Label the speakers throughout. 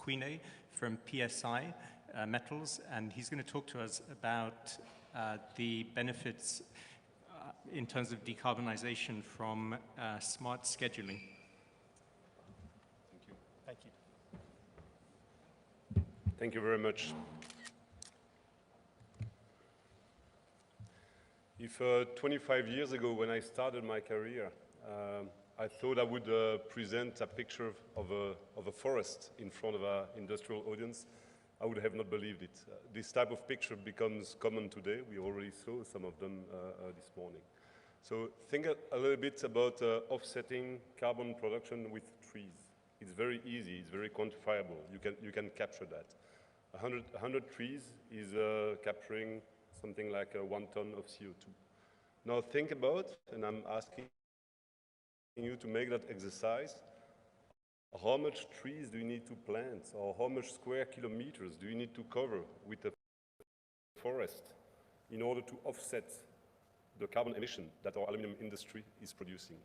Speaker 1: Quine from PSI Metals, and he's going to talk to us about the benefits in terms of decarbonization from smart scheduling.
Speaker 2: Thank you.
Speaker 1: Thank you.
Speaker 2: Thank you very much. If 25 years ago, when I started my career, I thought I would present a picture of a forest in front of an industrial audience, I would have not believed it. This type of picture becomes common today. We already saw some of them this morning. So think a little bit about offsetting carbon production with trees. It's very easy, it's very quantifiable. You can capture that. 100 trees is capturing something like 1 ton of CO2. Now think about, and I'm asking you to make that exercise, how much trees do you need to plant, or how much square kilometers do you need to cover with a forest in order to offset the carbon emission that our aluminum industry is producing?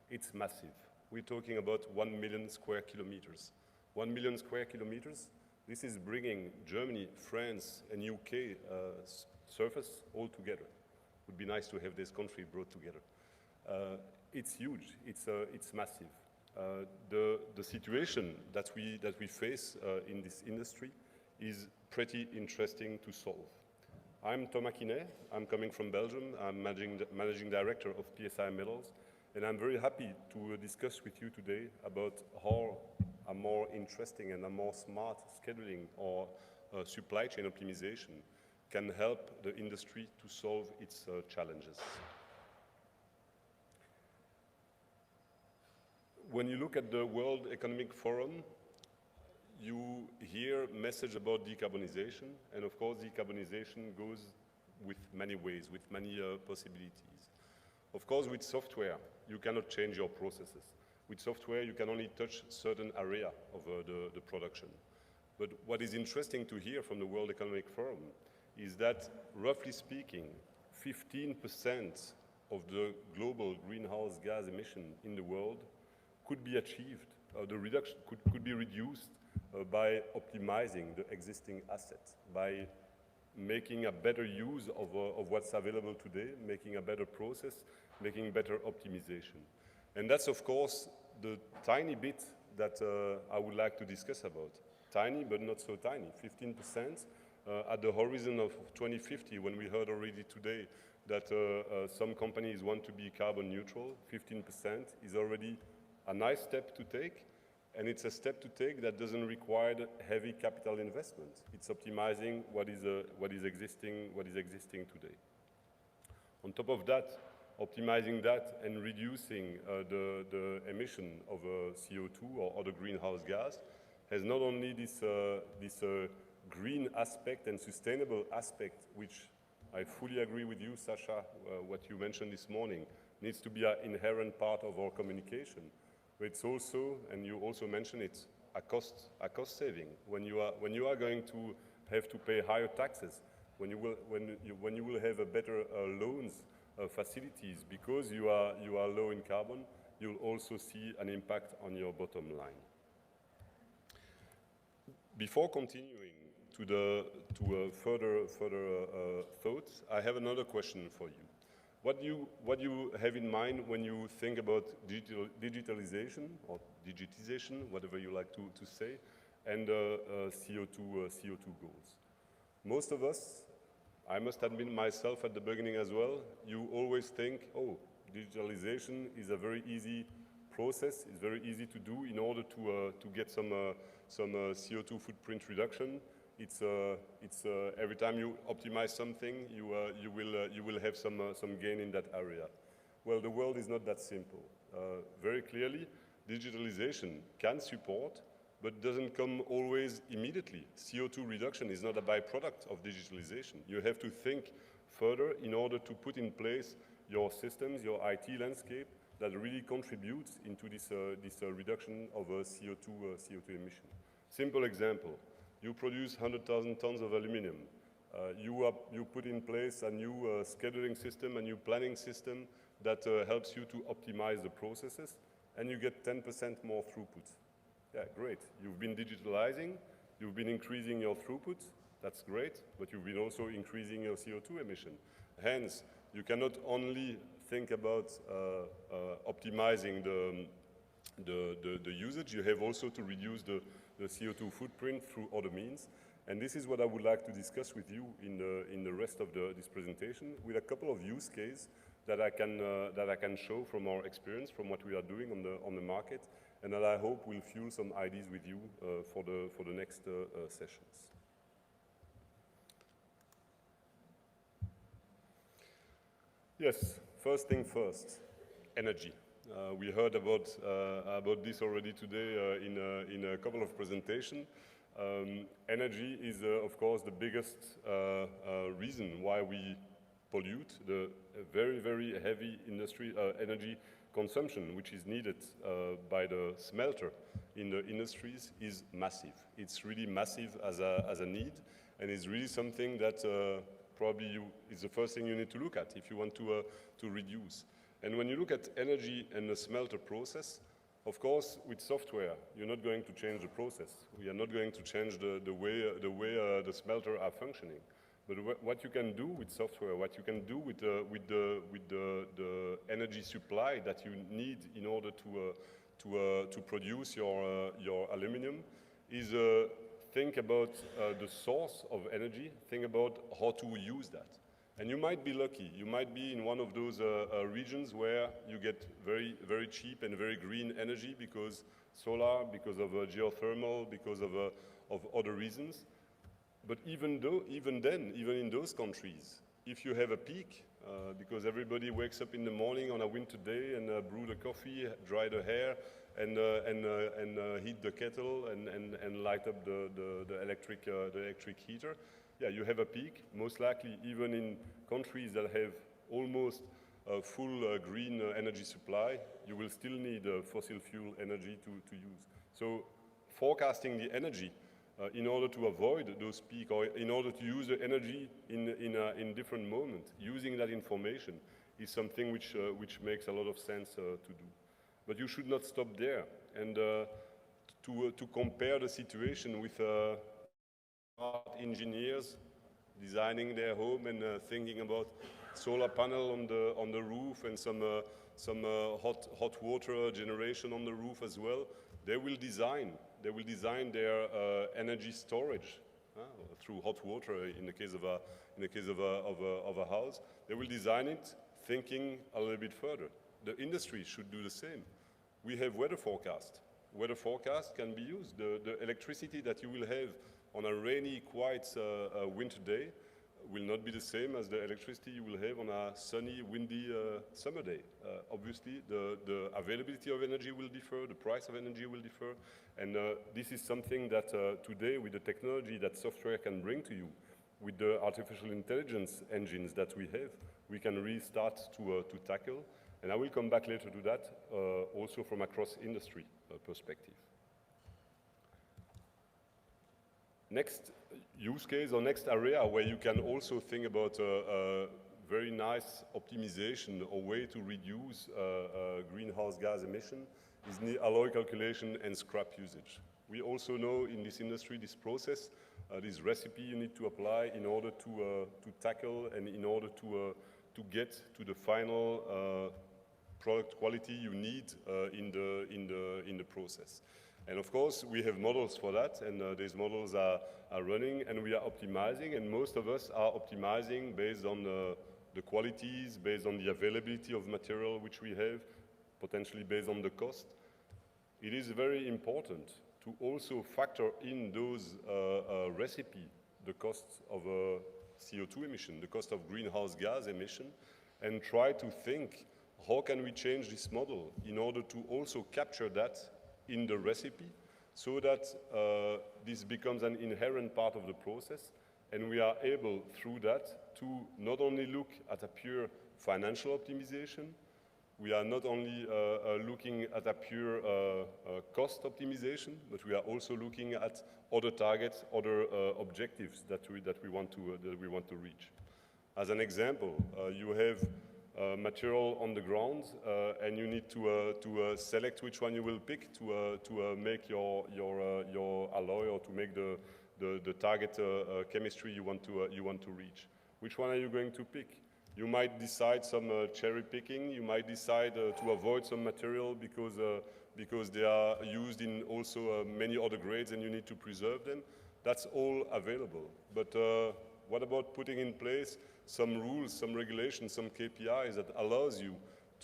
Speaker 2: It's massive. We're talking about 1 million square kilometers. 1 million square kilometers, this is bringing Germany, France, and UK surface all together. It would be nice to have this country brought together. It's huge, it's massive. The situation that we face in this industry is pretty interesting to solve. I'm Thomas Quinet, I'm coming from Belgium, I'm managing director of PSI Metals, and I'm very happy to discuss with you today about how a more interesting and a more smart scheduling or supply chain optimization can help the industry to solve its challenges. When you look at the World Economic Forum, you hear a message about decarbonization, and of course decarbonization goes with many ways, with many possibilities. Of course, with software, you cannot change your processes. With software, you can only touch certain area of the production. But what is interesting to hear from the World Economic Forum is that, roughly speaking, 15% of the global greenhouse gas emission in the world could be achieved, the reduction could be reduced by optimizing the existing assets, by making a better use of what's available today, making a better process, making better optimization. And that's, of course, the tiny bit that I would like to discuss about. Tiny, but not so tiny, 15%. At the horizon of 2050, when we heard already today that some companies want to be carbon neutral, 15% is already a nice step to take, and it's a step to take that doesn't require heavy capital investment. It's optimizing what is existing today. On top of that, optimizing that and reducing the emission of CO2 or other greenhouse gas has not only this green aspect and sustainable aspect, which I fully agree with you, Sasha, what you mentioned this morning, needs to be an inherent part of our communication. But it's also, and you also mentioned it, a cost saving. When you are going to have to pay higher taxes, when you will have a better loans facilities because you are low in carbon, you'll also see an impact on your bottom line. Before continuing to further thoughts, I have another question for you. What do you have in mind when you think about digitalization or digitization, whatever you like to say, and CO2 goals? Most of us, I must admit myself at the beginning as well, you always think, oh, digitalization is a very easy process, it's very easy to do in order to get some CO2 footprint reduction. It's every time you optimize something, you will have some gain in that area. Well, the world is not that simple. Very clearly, digitalization can support, but doesn't come always immediately. CO2 reduction is not a byproduct of digitalization. You have to think further in order to put in place your systems, your IT landscape that really contributes into this reduction of CO2 emission. Simple example. You produce 100,000 tons of aluminum. You put in place a new scheduling system, a new planning system that helps you to optimize the processes, and you get 10% more throughput. Yeah, great. You've been digitalizing, you've been increasing your throughput, that's great, but you've been also increasing your CO2 emission. Hence, you cannot only think about optimizing the usage, you have also to reduce the CO2 footprint through other means. And this is what I would like to discuss with you in the rest of this presentation, with a couple of use cases that I can show from our experience, from what we are doing on the market, and that I hope will fuel some ideas with you for the next sessions. Yes, first thing first, energy. We heard about this already today in a couple of presentations. Energy is, of course, the biggest reason why we pollute. The very, very heavy industry energy consumption, which is needed by the smelter in the industries, is massive. It's really massive as a need, and it's really something that probably is the first thing you need to look at if you want to reduce. And when you look at energy and the smelter process, of course, with software, you're not going to change the process. We are not going to change the way the smelter are functioning. But what you can do with software, what you can do with the energy supply that you need in order to produce your aluminum is think about the source of energy, think about how to use that. And you might be lucky. You might be in one of those regions where you get very, very cheap and very green energy because solar, because of geothermal, because of other reasons. But even in those countries, if you have a peak, because everybody wakes up in the morning on a winter day and brew the coffee, dry the hair, and heat the kettle and light up the electric heater. Yeah, you have a peak, most likely even in countries that have almost full green energy supply, you will still need fossil fuel energy to use. So forecasting the energy in order to avoid those peaks, or in order to use the energy in different moments, using that information is something which makes a lot of sense to do. But you should not stop there. And to compare the situation with engineers designing their home and thinking about solar panel on the roof and some hot water generation on the roof as well. They will design their energy storage through hot water in the case of a house. They will design it thinking a little bit further. The industry should do the same. We have weather forecast. Weather forecast can be used. The electricity that you will have on a rainy, quiet winter day will not be the same as the electricity you will have on a sunny, windy summer day. Obviously, the availability of energy will differ, the price of energy will differ, and this is something that today, with the technology that software can bring to you, with the artificial intelligence engines that we have, we can really start to tackle. And I will come back later to that, also from a cross-industry perspective. Next use case or next area where you can also think about a very nice optimization or way to reduce greenhouse gas emission is the alloy calculation and scrap usage. We also know in this industry this process, this recipe you need to apply in order to tackle and in order to get to the final product quality you need in the process. And of course, we have models for that, and these models are running, and we are optimizing, and most of us are optimizing based on the qualities, based on the availability of material which we have, potentially based on the cost. It is very important to also factor in those recipe, the cost of CO2 emission, the cost of greenhouse gas emission, and try to think, how can we change this model in order to also capture that in the recipe so that this becomes an inherent part of the process, and we are able through that to not only look at a pure financial optimization, we are not only looking at a pure cost optimization, but we are also looking at other targets, other objectives that we want to reach. As an example, you have material on the ground, and you need to select which one you will pick to make your alloy, or to make the target chemistry you want to reach. Which one are you going to pick? You might decide some cherry picking. You might decide to avoid some material because they are used in also many other grades and you need to preserve them. That's all available. But what about putting in place some rules, some regulations, some KPIs that allows you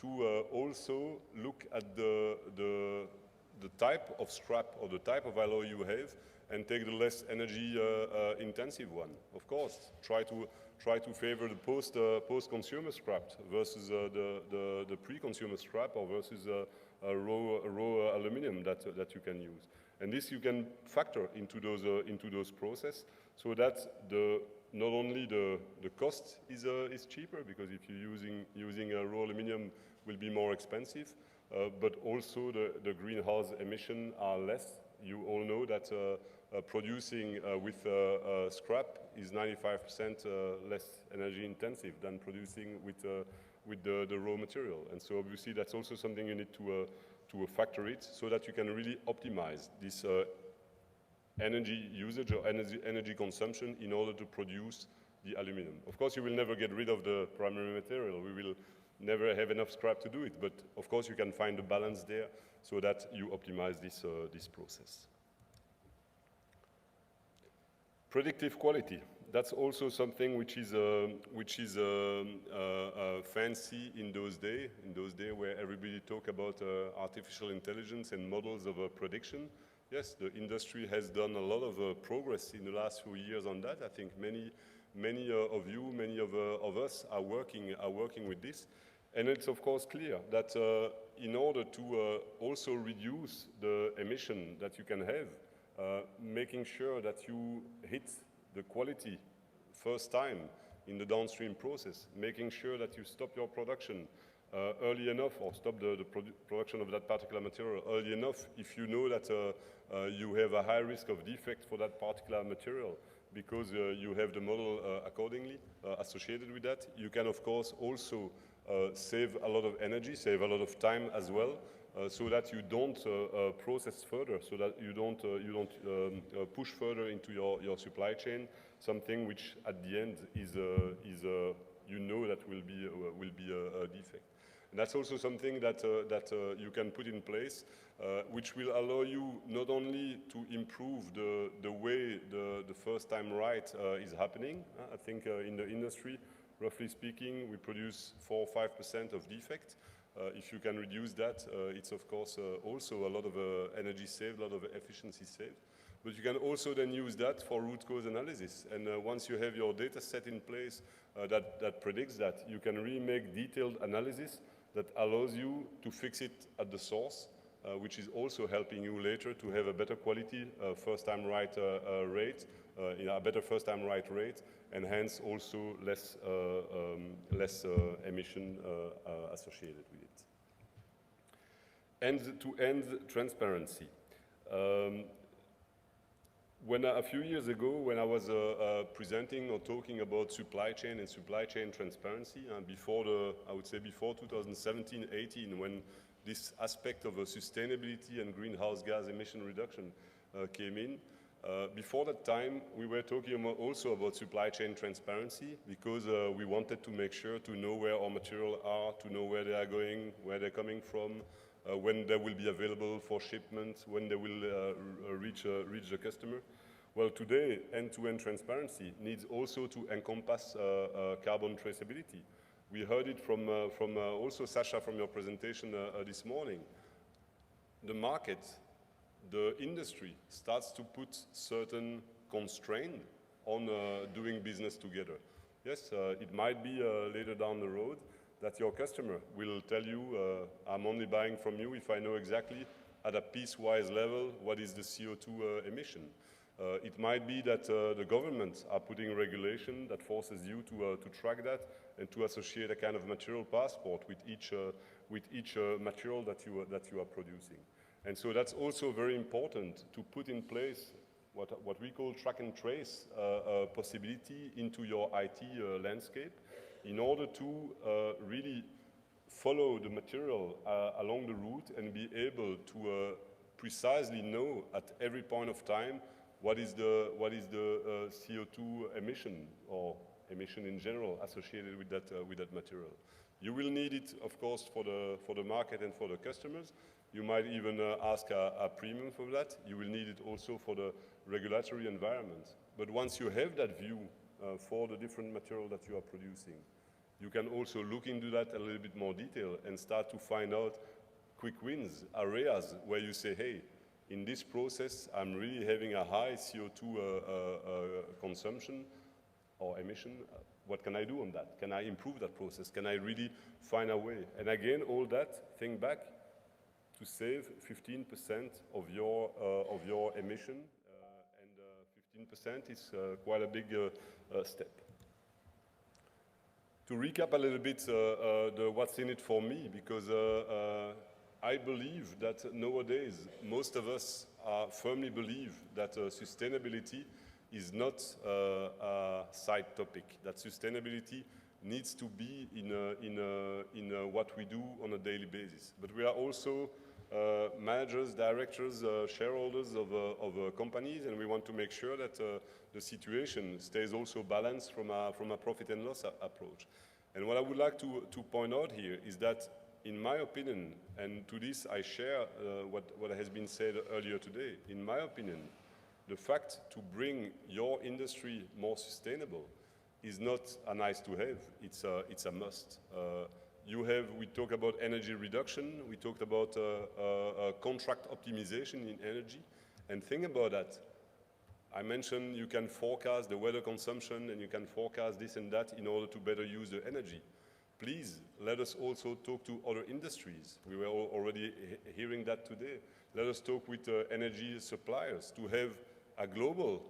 Speaker 2: to also look at the type of scrap or the type of alloy you have and take the less energy intensive one? Of course, try to favor the post-consumer scrap versus the pre-consumer scrap, or versus raw aluminum that you can use. And this you can factor into those process, so that not only the cost is cheaper, because if you're using raw aluminum will be more expensive, but also the greenhouse emission are less. You all know that producing with scrap is 95% less energy intensive than producing with the raw material. And so obviously that's also something you need to factor it, so that you can really optimize this energy usage or energy consumption in order to produce the aluminum. Of course, you will never get rid of the primary material. We will never have enough scrap to do it, but of course you can find a balance there so that you optimize this process. Predictive quality. That's also something which is fancy in those days where everybody talk about artificial intelligence and models of prediction. Yes, the industry has done a lot of progress in the last few years on that. I think many of you, many of us are working with this. And it's of course clear that in order to also reduce the emission that you can have, making sure that you hit the quality first time in the downstream process, making sure that you stop your production early enough, or stop the production of that particular material early enough if you know that you have a high risk of defect for that particular material, because you have the model accordingly associated with that. You can of course also save a lot of energy, save a lot of time as well, so that you don't process further, so that you don't push further into your supply chain something which at the end is you know that will be a defect. And that's also something that you can put in place, which will allow you not only to improve the way the first time right is happening. I think in the industry, roughly speaking, we produce 4 or 5% of defect. If you can reduce that, it's of course also a lot of energy saved, a lot of efficiency saved. But you can also then use that for root cause analysis. And once you have your data set in place that predicts that, you can really make detailed analysis that allows you to fix it at the source, which is also helping you later to have a better quality first time right rate, a better first time right rate, and hence also less emission associated with it. End-to-end transparency. A few years ago, when I was presenting or talking about supply chain and supply chain transparency, I would say before 2017-18, when this aspect of sustainability and greenhouse gas emission reduction came in, before that time, we were talking also about supply chain transparency, because we wanted to make sure to know where our material are, to know where they are going, where they're coming from, when they will be available for shipment, when they will reach the customer. Well, today, end-to-end transparency needs also to encompass carbon traceability. We heard it from also Sasha from your presentation this morning. The market, the industry starts to put certain constraint on doing business together. Yes, it might be later down the road that your customer will tell you, I'm only buying from you if I know exactly at a piece-wise level what is the CO2 emission. It might be that the governments are putting regulation that forces you to track that and to associate a kind of material passport with each material that you are producing. And so that's also very important to put in place what we call track and trace possibility into your IT landscape, in order to really follow the material along the route and be able to precisely know at every point of time what is the CO2 emission or emission in general associated with that material. You will need it, of course, for the market and for the customers. You might even ask a premium for that. You will need it also for the regulatory environment. But once you have that view for the different material that you are producing, you can also look into that a little bit more detail and start to find out quick wins, areas where you say, hey, in this process, I'm really having a high CO2 consumption or emission. What can I do on that? Can I improve that process? Can I really find a way? And again, all that, think back to save 15% of your emission, and 15% is quite a big step. To recap a little bit the what's in it for me, because I believe that nowadays most of us firmly believe that sustainability is not a side topic, that sustainability needs to be in what we do on a daily basis. But we are also managers, directors, shareholders of companies, and we want to make sure that the situation stays also balanced from a profit and loss approach. And what I would like to point out here is that, in my opinion, and to this I share what has been said earlier today, in my opinion, the fact to bring your industry more sustainable is not a nice to have, it's a must. We talk about energy reduction, we talked about contract optimization in energy, and think about that. I mentioned you can forecast the weather consumption and you can forecast this and that in order to better use the energy. Please let us also talk to other industries. We were already hearing that today. Let us talk with energy suppliers to have a global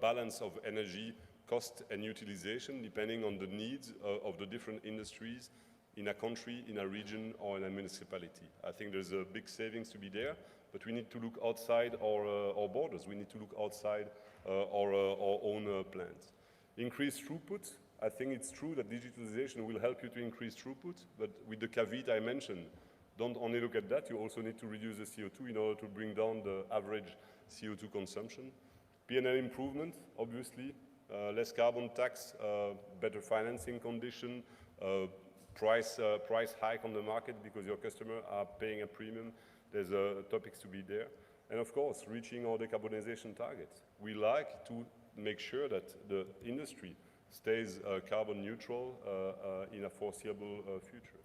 Speaker 2: balance of energy cost and utilization depending on the needs of the different industries in a country, in a region, or in a municipality. I think there's a big savings to be there, but we need to look outside our borders. We need to look outside our own plants. Increase throughput. I think it's true that digitalization will help you to increase throughput, but with the caveat I mentioned, don't only look at that, you also need to reduce the CO2 in order to bring down the average CO2 consumption. P&L improvement, obviously, less carbon tax, better financing condition, price hike on the market because your customers are paying a premium. There's topics to be there. And of course, reaching our decarbonization targets. We like to make sure that the industry stays carbon neutral in a foreseeable future.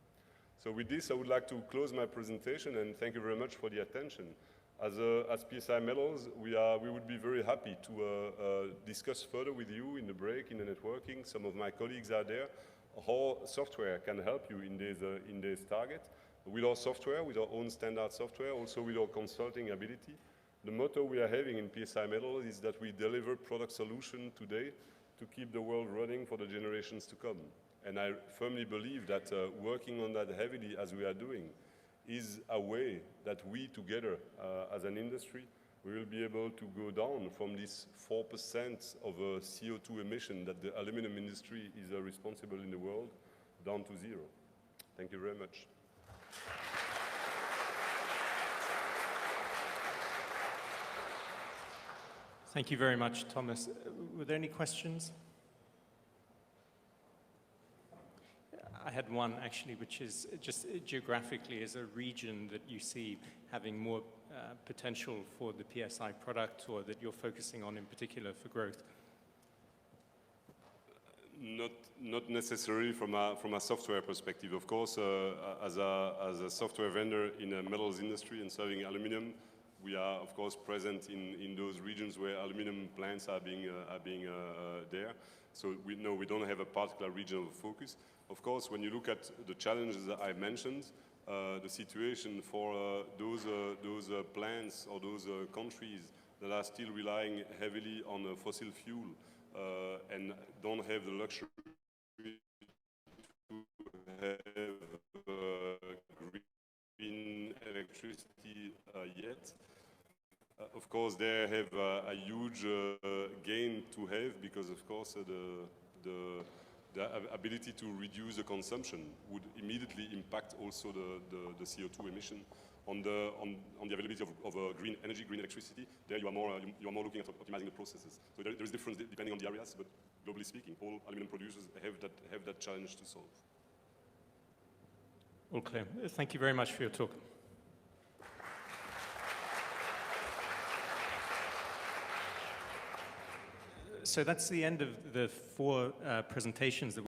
Speaker 2: So with this, I would like to close my presentation and thank you very much for the attention. As PSI Metals, we would be very happy to discuss further with you in the break, in the networking. Some of my colleagues are there. How software can help you in this target. With our software, with our own standard software, also with our consulting ability. The motto we are having in PSI Metals is that we deliver product solution today to keep the world running for the generations to come. And I firmly believe that working on that heavily as we are doing is a way that we together as an industry, we will be able to go down from this 4% of CO2 emission that the aluminum industry is responsible in the world down to 0. Thank you very much.
Speaker 1: Thank you very much, Thomas. Were there any questions? I had one actually, which is just geographically as a region that you see having more potential for the PSI product or that you're focusing on in particular for growth.
Speaker 2: Not necessarily from a software perspective. Of course, as a software vendor in the metals industry and serving aluminum, we are of course present in those regions where aluminum plants are being there. So we don't have a particular regional focus. Of course, when you look at the challenges that I mentioned, the situation for those plants or those countries that are still relying heavily on fossil fuel and don't have the luxury to have green electricity yet. Of course, they have a huge gain to have because, of course, the ability to reduce the consumption would immediately impact also the CO2 emission. On the availability of green energy, green electricity, there you are more looking at optimizing the processes. So there is difference depending on the areas, but globally speaking, all aluminum producers have that challenge to solve.
Speaker 1: All clear. Thank you very much for your talk. So that's the end of the 4 presentations that